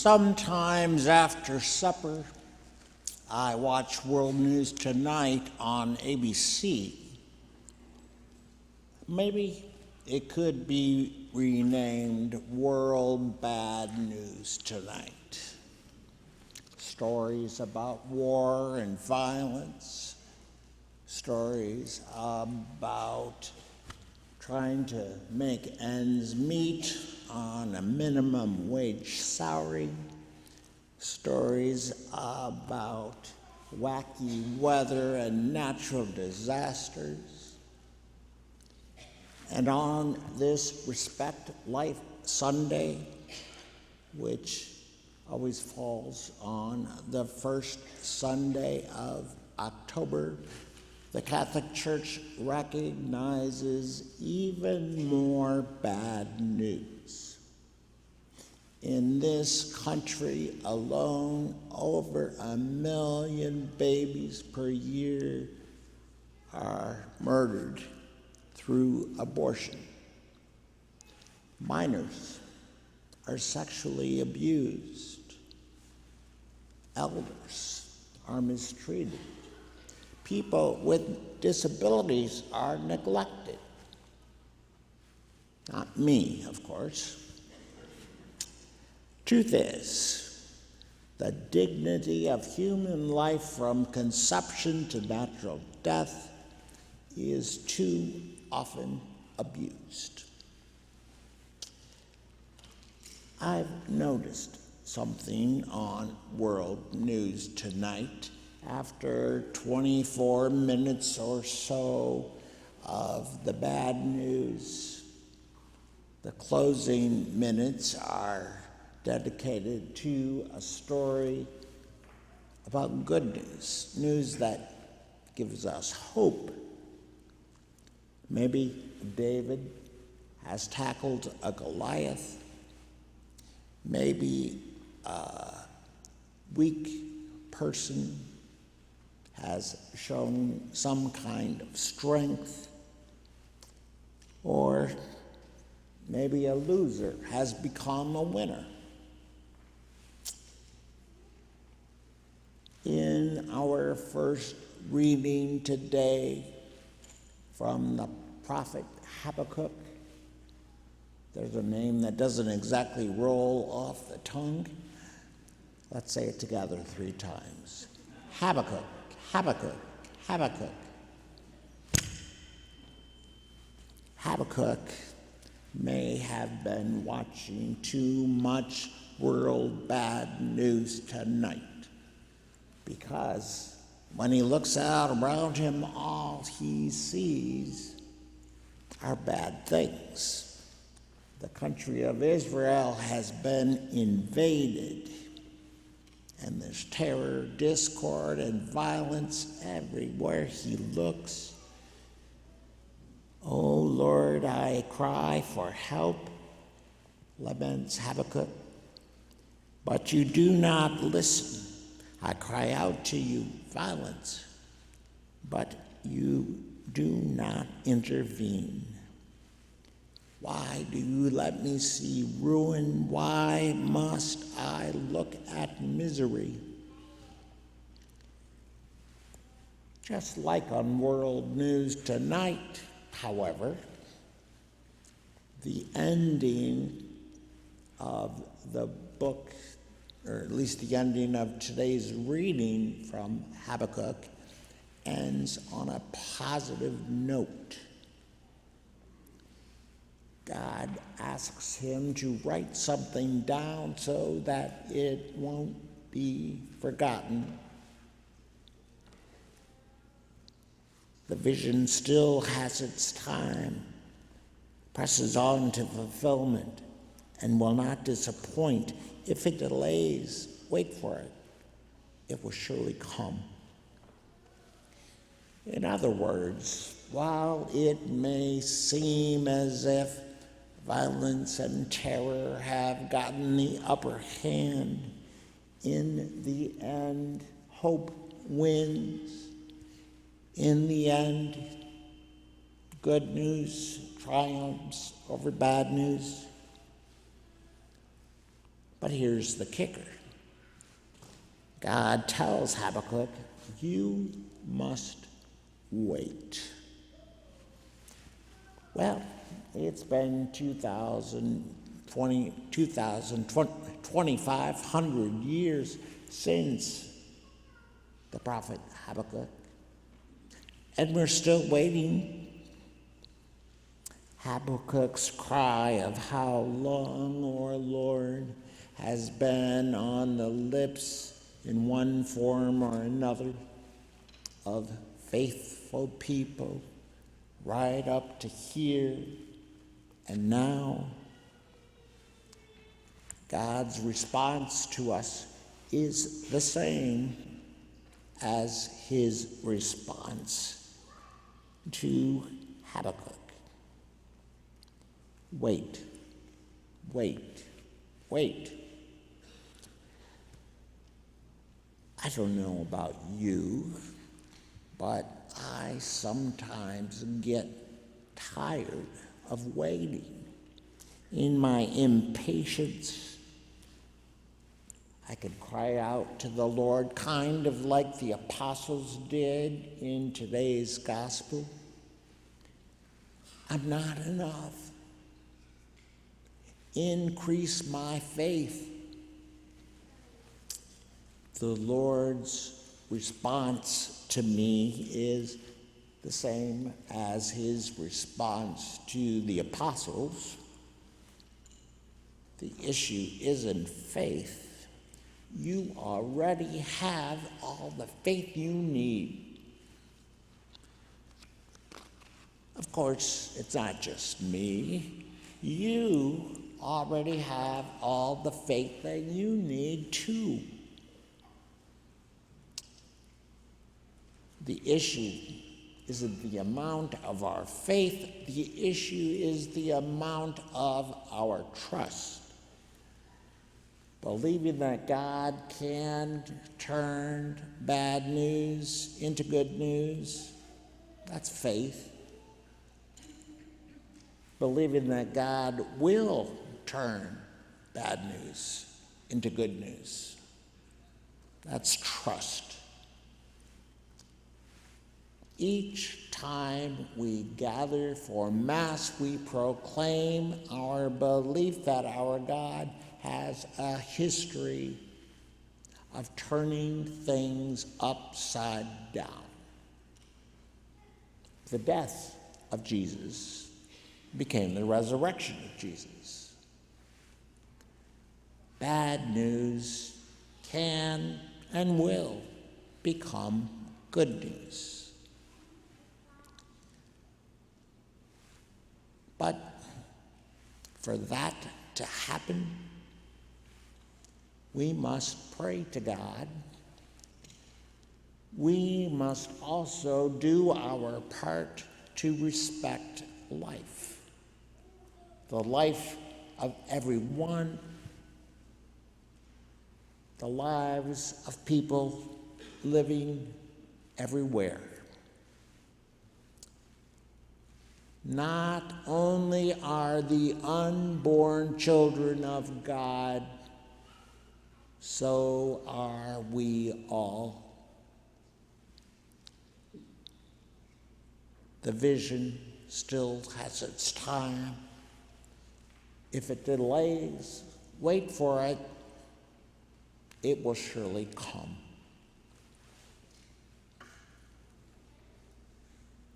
Sometimes after supper, I watch World News Tonight on ABC. Maybe it could be renamed World Bad News Tonight. Stories about war and violence, stories about trying to make ends meet on a minimum wage salary, stories about wacky weather and natural disasters. And on this Respect Life Sunday, which always falls on the first Sunday of October, the Catholic Church recognizes even more bad news. In this country alone, over 1 million babies per year are murdered through abortion. Minors are sexually abused. Elders are mistreated. People with disabilities are neglected. Not me, of course. Truth is, the dignity of human life from conception to natural death is too often abused. I've noticed something on World News Tonight. After 24 minutes or so of the bad news, the closing minutes are dedicated to a story about good news, news that gives us hope. Maybe David has tackled a Goliath. Maybe a weak person has shown some kind of strength, or maybe a loser has become a winner. In our first reading today from the prophet Habakkuk, there's a name that doesn't exactly roll off the tongue. Let's say it together 3 times. Habakkuk. Habakkuk, Habakkuk. Habakkuk may have been watching too much World Bad News Tonight, because when he looks out around him, all he sees are bad things. The country of Israel has been invaded, and there's terror, discord, and violence everywhere he looks. Oh Lord, I cry for help, laments Habakkuk, but you do not listen. I cry out to you, violence, but you do not intervene. Why do you let me see ruin? Why must I look at misery? Just like on World News Tonight, however, the ending of the book, or at least the ending of today's reading from Habakkuk, ends on a positive note. God asks him to write something down so that it won't be forgotten. The vision still has its time, presses on to fulfillment, and will not disappoint. If it delays, wait for it. It will surely come. In other words, while it may seem as if violence and terror have gotten the upper hand, in the end, hope wins. In the end, good news triumphs over bad news. But here's the kicker. God tells Habakkuk, you must wait. Well, it's been 2,500 years since the prophet Habakkuk, and we're still waiting. Habakkuk's cry of how long, O Lord, has been on the lips in one form or another of faithful people right up to here and now. God's response to us is the same as his response to Habakkuk. Wait, wait, wait. I don't know about you, but I sometimes get tired of waiting. In my impatience, I could cry out to the Lord, kind of like the apostles did in today's gospel. I'm not enough. Increase my faith. The Lord's response to me is the same as his response to the apostles. The issue isn't faith. You already have all the faith you need. Of course, it's not just me. You already have all the faith that you need too. The issue isn't the amount of our faith. The issue is the amount of our trust. Believing that God can turn bad news into good news, that's faith. Believing that God will turn bad news into good news, that's trust. Each time we gather for Mass, we proclaim our belief that our God has a history of turning things upside down. The death of Jesus became the resurrection of Jesus. Bad news can and will become good news. But for that to happen, we must pray to God. We must also do our part to respect life, the life of everyone, the lives of people living everywhere. Not only are the unborn children of God, so are we all. The vision still has its time. If it delays, wait for it. It will surely come.